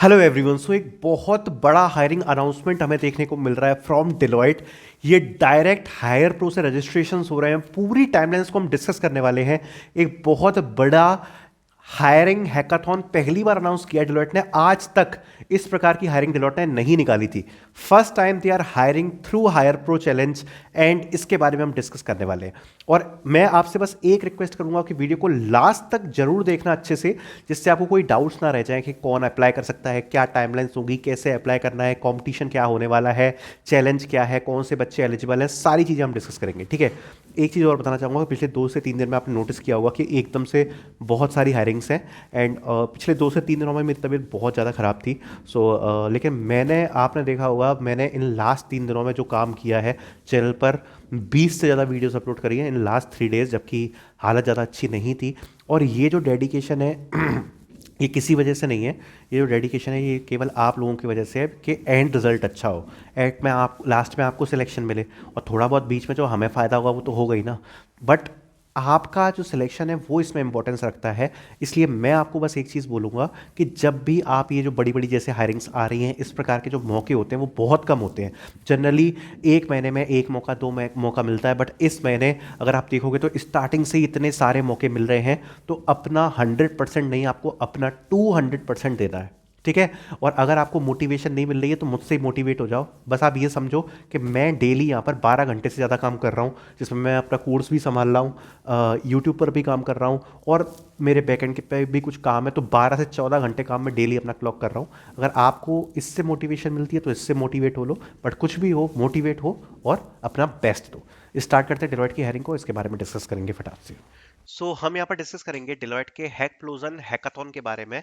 Hello everyone. सो एक बहुत बड़ा हायरिंग अनाउंसमेंट हमें देखने को मिल रहा है फ्रॉम डिलॉयट। ये डायरेक्ट हायर प्रो से रजिस्ट्रेशन हो रहे हैं। पूरी टाइमलाइंस को हम डिस्कस करने वाले हैं। एक बहुत बड़ा हायरिंग हैकाथॉन पहली बार अनाउंस किया डिलॉयट ने। आज तक इस प्रकार की हायरिंग डिलॉयट ने नहीं निकाली थी। First time they are hiring through HirePro challenge and इसके बारे में हम डिस्कस करने वाले हैं। और मैं आपसे बस एक रिक्वेस्ट करूंगा कि वीडियो को लास्ट तक जरूर देखना अच्छे से, जिससे आपको कोई डाउट्स ना रह जाए कि कौन अप्लाई कर सकता है, क्या टाइमलाइंस होगी, कैसे अप्लाई करना है, कंपटीशन क्या होने वाला है, चैलेंज क्या है, कौन से बच्चे एलिजिबल हैं, सारी चीज़ें हम डिस्कस करेंगे। ठीक है। एक चीज़ और बताना चाहूँगा, पिछले 2 से 3 दिन में आपने नोटिस किया होगा कि एकदम से बहुत सारी हायरिंग्स हैं। एंड पिछले 2 से 3 दिनों में मेरी तबीयत बहुत ज़्यादा ख़राब थी। लेकिन आपने देखा होगा, मैंने इन लास्ट 3 दिनों में जो काम किया है चैनल पर, 20 से ज़्यादा वीडियोस अपलोड करी हैं इन लास्ट 3 डेज, जबकि हालत ज़्यादा अच्छी नहीं थी। और ये जो डेडिकेशन है ये किसी वजह से नहीं है। ये जो डेडिकेशन है ये केवल आप लोगों की वजह से है कि एंड रिजल्ट अच्छा हो, एट में आप लास्ट में आपको सिलेक्शन मिले। और थोड़ा बहुत बीच में जो हमें फ़ायदा होगा वो तो होगा ही ना, बट आपका जो सिलेक्शन है वो इसमें इंपॉर्टेंस रखता है। इसलिए मैं आपको बस एक चीज़ बोलूँगा कि जब भी आप ये जो बड़ी बड़ी जैसे हायरिंग्स आ रही हैं, इस प्रकार के जो मौके होते हैं वो बहुत कम होते हैं। जनरली एक महीने में एक मौका मौका मिलता है, बट इस महीने अगर आप देखोगे तो स्टार्टिंग से ही इतने सारे मौके मिल रहे हैं। तो अपना 100% नहीं, आपको अपना 200% देना है। ठीक है। और अगर आपको मोटिवेशन नहीं मिल रही है तो मुझसे मोटिवेट हो जाओ। बस आप ये समझो कि मैं डेली यहाँ पर 12 घंटे से ज़्यादा काम कर रहा हूँ, जिसमें मैं अपना कोर्स भी संभाल रहा हूँ, यूट्यूब पर भी काम कर रहा हूँ, और मेरे बैकएंड के पे भी कुछ काम है। तो 12 से 14 घंटे काम मैं डेली अपना क्लॉक कर रहा हूँ। अगर आपको इससे मोटिवेशन मिलती है तो इससे मोटिवेट हो लो, बट कुछ भी हो मोटिवेट हो और अपना बेस्ट दो। स्टार्ट करते हैं डिलॉयट की हायरिंग को, इसके बारे में डिस्कस करेंगे फटाक से। हम यहाँ पर डिस्कस करेंगे डिलॉयट के हैकप्लोजन हैकाथॉन के बारे में,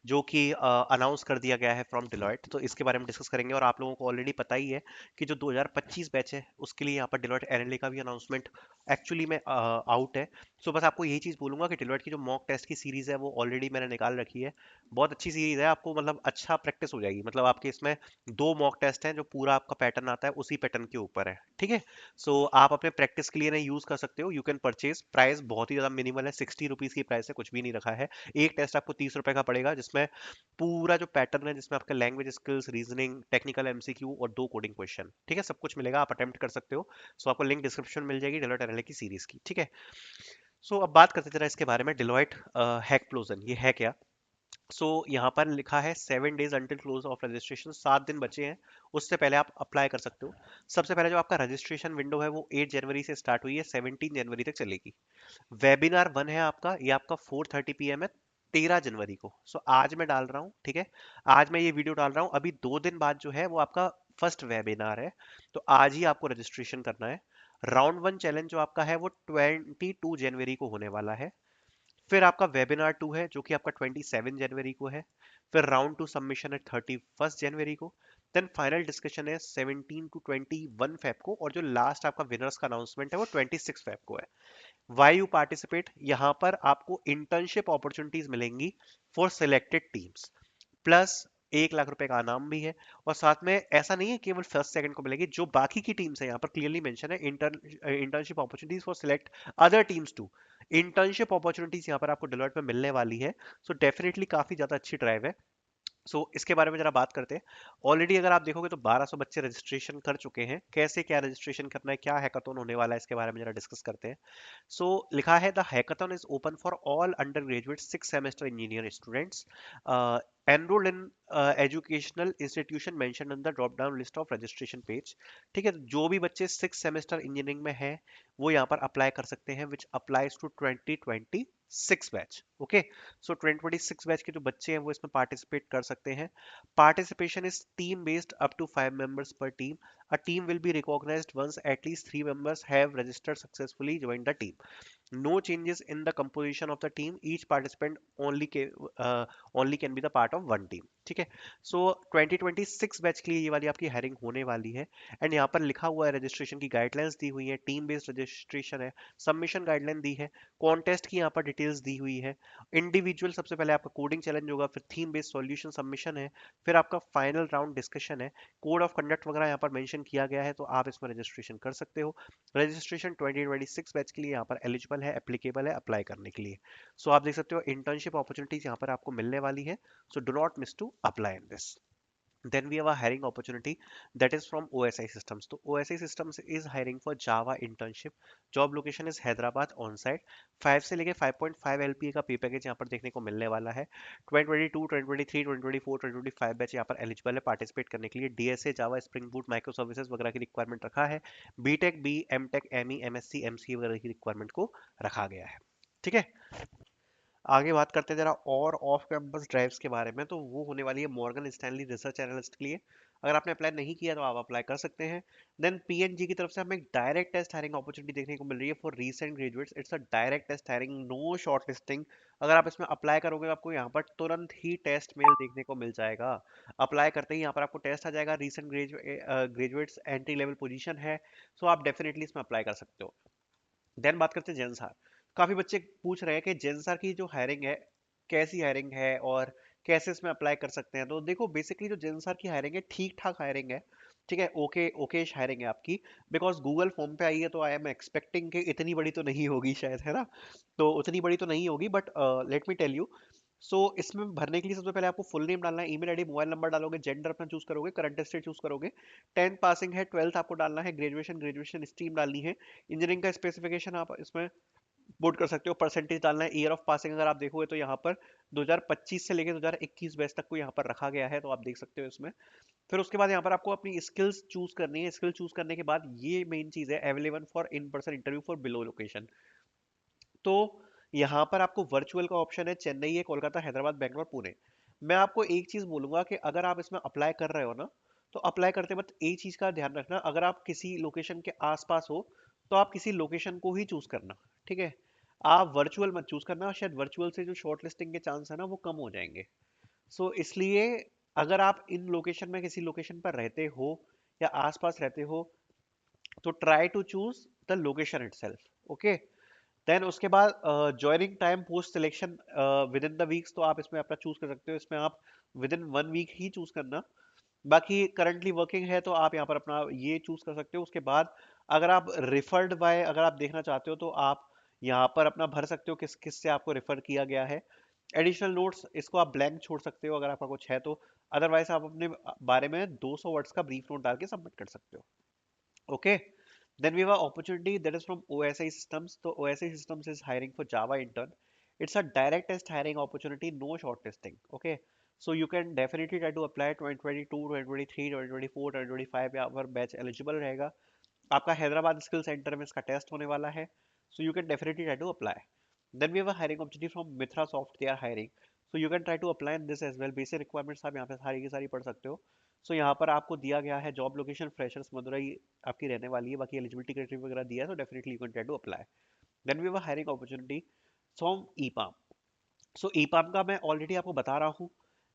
जो कि अनाउंस कर दिया गया है फ्रॉम डिलॉयट। तो इसके बारे में डिस्कस करेंगे। और आप लोगों को ऑलरेडी पता ही है कि जो 2025 बैच है उसके लिए यहाँ पर डिलॉयट एनएलए का भी अनाउंसमेंट एक्चुअली में आउट है। बस आपको यही चीज़ बोलूंगा कि डिलॉयट की जो मॉक टेस्ट की सीरीज है वो ऑलरेडी मैंने निकाल रखी है। बहुत अच्छी सीरीज है, आपको मतलब अच्छा प्रैक्टिस हो जाएगी। मतलब आपके इसमें 2 मॉक टेस्ट हैं, जो पूरा आपका पैटर्न आता है उसी पैटर्न के ऊपर है। ठीक है। आप अपने प्रैक्टिस के लिए ना यूज कर सकते हो। You can purchase. प्राइस बहुत ही ज़्यादा मिनिमल है, 60 रुपीज़ की प्राइस है, कुछ भी नहीं रखा है। एक टेस्ट आपको 30 रुपए का पड़ेगा, जिसमें पूरा जो पैटर्न है, जिसमें आपका language skills, reasoning, technical MCQ और 2 कोडिंग क्वेश्चन, ठीक है, सब कुछ मिलेगा, आप अटेम्प्ट कर सकते हो। आपको लिंक डिस्क्रिप्शन मिल जाएगी डेलोइट एनालिटिक की सीरीज की। ठीक है। अब बात करते जरा इसके बारे में, डिलॉयट हैकप्लोजन ये है क्या। यहाँ पर लिखा है 7 days until close of registration, 7 दिन बचे हैं, उससे पहले आप अप्लाई कर सकते हो। सबसे पहले जो आपका रजिस्ट्रेशन विंडो है वो 8 जनवरी से स्टार्ट हुई है, 17 जनवरी तक चलेगी। वेबिनार 1 है आपका, ये आपका 4:30 PM है, 13 जनवरी को। आज मैं डाल रहा हूँ, ठीक है, आज मैं ये वीडियो डाल रहा हूँ, अभी 2 दिन बाद जो है वो आपका फर्स्ट वेबिनार है। तो आज ही आपको रजिस्ट्रेशन करना है। राउंड 1 चैलेंज जो आपका है वो 22 जनवरी को होने वाला है। फिर आपका वेबिनार 2 है जो कि आपका 27 जनवरी को है। फिर राउंड 2 सबमिशन है 31 जनवरी को। देन फाइनल डिस्कशन है 17 to 21 फेब को। और जो लास्ट आपका विनर्स का अनाउंसमेंट है वो 26 फेब को है। वाई यू पार्टिसिपेट, यहाँ पर आपको इंटर्नशिप अपॉर्चुनिटीज मिलेंगी for selected teams, plus 1 lakh रुपए का इनाम भी है। और साथ में ऐसा नहीं है केवल फर्स्ट सेकंड को मिलेगी, जो बाकी की टीम्स है यहाँ पर क्लियरली मेंशन है, internship opportunities for select other teams too. Internship opportunities यहाँ पर आपको डिलॉयट में मिलने वाली है। डेफिनेटली काफी ज्यादा अच्छी ड्राइव है। इसके बारे में जरा बात करते हैं। ऑलरेडी अगर आप देखोगे तो 1200 बच्चे रजिस्ट्रेशन कर चुके हैं। कैसे क्या रजिस्ट्रेशन करना है, क्या हैकाथॉन होने वाला है, इसके बारे में जरा डिस्कस करते हैं। लिखा है the hackathon is open for all under graduate 6 semester engineer students enrolled in educational institution mentioned in the drop down list of registration page। ठीक है। तो जो भी बच्चे 6 सेमेस्टर इंजीनियरिंग में हैं वो यहाँ पर अप्लाई कर सकते हैं, which applies to 2026 batch. Okay. 2026 batch के जो बच्चे हैं वो इसमें पार्टिसिपेट कर सकते हैं। Participation is team based, up to 5 members per team। A team will be recognized once at least 3 members have registered successfully joined the team। No changes in the composition of the team, each participant only can be the part of one team। ठीक है। 2026 batch के लिए ये वाली आपकी hiring होने वाली है। एंड यहाँ पर लिखा हुआ है, रजिस्ट्रेशन की गाइडलाइंस दी हुई है, टीम बेस्ड रजिस्ट्रेशन है, सबमिशन गाइडलाइन दी है, कॉन्टेस्ट की यहाँ पर डिटेल्स दी हुई है। इंडिविजुअल सबसे पहले आपका कोडिंग चैलेंज होगा, फिर थीम बेस्ड सॉल्यूशन सबमिशन है, फिर आपका फाइनल राउंड डिस्कशन है। कोड ऑफ कंडक्ट वगैरह यहाँ पर मेंशन रजिस्ट्रेशन किया गया है तो आप इसमें रजिस्ट्रेशन कर सकते हो। रजिस्ट्रेशन 2026 बैच के लिए यहाँ पर एलिजिबल है, एप्लीकेबल है अप्लाई करने के लिए। सो आप देख सकते हो इंटर्नशिप अपॉर्चुनिटीज यहाँ पर आपको मिलने वाली है। So do not miss to apply in this. Then we have a hiring opportunity that is from OSI Systems. तो OSI Systems is hiring for Java internship. Job location is Hyderabad on site. 5 से लेके 5.5 LPA का पे package यहाँ पर देखने को मिलने वाला है। 2022, 2023, 2024, 2025 बैच यहाँ पर एलिजिबल है पार्टिसिपेट करने के लिए। DSA, Java, Spring Boot, micro services वगैरह की रिक्वायरमेंट रखा है। BTech, B MTech, ME, MSc, MCA वगैरह की रिक्वायरमेंट को रखा गया है। ठीक है, आगे बात करते हैं जरा और ऑफ कैंपस ड्राइव्स के बारे में। तो वो होने वाली है मॉर्गन स्टैनली रिसर्च एनालिस्ट के लिए। अगर आपने अप्लाई नहीं किया तो आप अप्लाई कर सकते हैं। देन पीएनजी की तरफ से हमें एक डायरेक्ट टेस्ट हायरिंग अपॉर्चुनिटी देखने को मिल रही है for recent graduates. It's a direct test hiring, no shortlisting. अगर आप इसमें अप्लाई करोगे तो आपको यहाँ पर तुरंत ही टेस्ट मेल देखने को मिल जाएगा। अप्लाई करते ही यहाँ पर आपको टेस्ट आ जाएगा। Recent graduates entry level position है, सो आप डेफिनेटली इसमें अप्लाई कर सकते हो। देन बात करते हैं जेंसार। काफी बच्चे पूछ रहे हैं कि जेंसार की जो हायरिंग है कैसी हायरिंग है और कैसे इसमें अप्लाई कर सकते हैं। तो देखो बेसिकली जो जेंसार की हायरिंग है ठीक ठाक हायरिंग है। ठीक है, ओके ओकेश हायरिंग है आपकी। बिकॉज गूगल फॉर्म पे आई है तो आई एम एक्सपेक्टिंग कि इतनी बड़ी तो नहीं होगी शायद, है ना। तो उतनी बड़ी तो नहीं होगी, but let me tell you. So इसमें भरने के लिए सबसे पहले आपको फुल नेम डालना है, ईमेल आईडी, मोबाइल नंबर डालोगे, जेंडर अपना चूज करोगे, करंट स्टेट चूज करोगे। 10th पासिंग है, 12th आपको डालना है, ग्रेजुएशन ग्रेजुएशन स्ट्रीम डालनी है। इंजीनियरिंग का स्पेसिफिकेशन आप इसमें पुट कर सकते हो, परसेंटेज डालना है। ईयर ऑफ पासिंग अगर आप देखोगे तो यहाँ पर 2025 से लेकर 2021 बैच तक को यहाँ पर रखा गया है, तो आप देख सकते हो इसमें। फिर उसके बाद यहाँ पर आपको अपनी स्किल्स चूज करनी है। स्किल चूज करने के बाद ये मेन चीज है, available for in person interview for below location. तो यहाँ पर आपको वर्चुअल का ऑप्शन है, चेन्नई है, कोलकाता, हैदराबाद, बेंगलोर, पुणे। मैं आपको एक चीज बोलूंगा कि अगर आप इसमें अप्लाई कर रहे हो ना, तो अप्लाई करते वक्त एक चीज का ध्यान रखना, अगर आप किसी लोकेशन के आसपास हो तो आप किसी लोकेशन को ही चूज करना। ठीक है, आप वर्चुअल मत चूज करना, शायद वर्चुअल से जो शॉर्ट लिस्टिंग के चांस है ना वो कम हो जाएंगे। सो इसलिए अगर आप इन लोकेशन में किसी लोकेशन पर रहते हो या आसपास रहते हो तो try to choose the location itself. Okay, then उसके बाद joining time post selection within the weeks, तो आप इसमें अपना चूज कर सकते हो। इसमें आप विद इन 1 वीक ही चूज करना। बाकी करंटली वर्किंग है तो आप यहाँ पर अपना ये चूज कर सकते हो। उसके बाद अगर आप रिफर्ड बाय अगर आप देखना चाहते हो तो आप यहाँ पर अपना भर सकते हो किस किस से आपको रेफर किया गया है। एडिशनल नोट्स इसको आप ब्लैंक छोड़ सकते हो अगर आपका कुछ है तो। अदरवाइज आप अपने बारे में 200 वर्ड्स का ब्रीफ नोट डाल के सबमिट कर सकते हो। Okay, then we have an opportunity that is from OSI Systems. So OSI Systems is hiring for Java intern. It's a direct test hiring opportunity, no shortlisting. Okay, so you can definitely try to apply 2022, 2023, 2024, 2025 यहाँ पर batch eligible रहेगा। आपका Hyderabad skill centre में इसका test होने वाला है। So you can definitely try to apply. Then we have a hiring opportunity from Mithra Soft. They are hiring. So you can try to apply in this as well. Basic requirements आप यहाँ पे सारी की सारी पढ़ सकते हो। सो यहाँ पर आपको दिया गया है जॉब लोकेशन फ्रेशर्स मदुरई आपकी रहने वाली है। बाकी एलिजिबिलिटी क्राइटेरिया वगैरह दिया है, तो definitely you can try to apply. Then we have a hiring opportunity from EPAM. So EPAM का मैं ऑलरेडी आपको बता रहा हूँ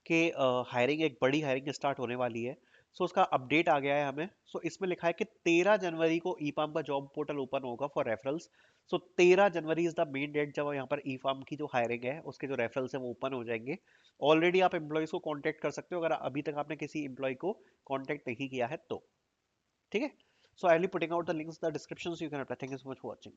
कि हायरिंग एक बड़ी हायरिंग स्टार्ट होने वाली है। सो उसका अपडेट आ गया है हमें। सो इसमें लिखा है कि 13 जनवरी को ईपाम का जॉब पोर्टल ओपन होगा for referrals. So 13 January is the main date जब यहाँ पर ईपाम की जो हायरिंग है उसके जो रेफरल्स है वो ओपन हो जाएंगे। ऑलरेडी आप एम्प्लॉयज को कांटेक्ट कर सकते हो अगर अभी तक आपने किसी एम्प्लॉय को कांटेक्ट नहीं किया है तो। ठीक है, so I will putting out the links the description, so you can apply. Thank you so much for watching.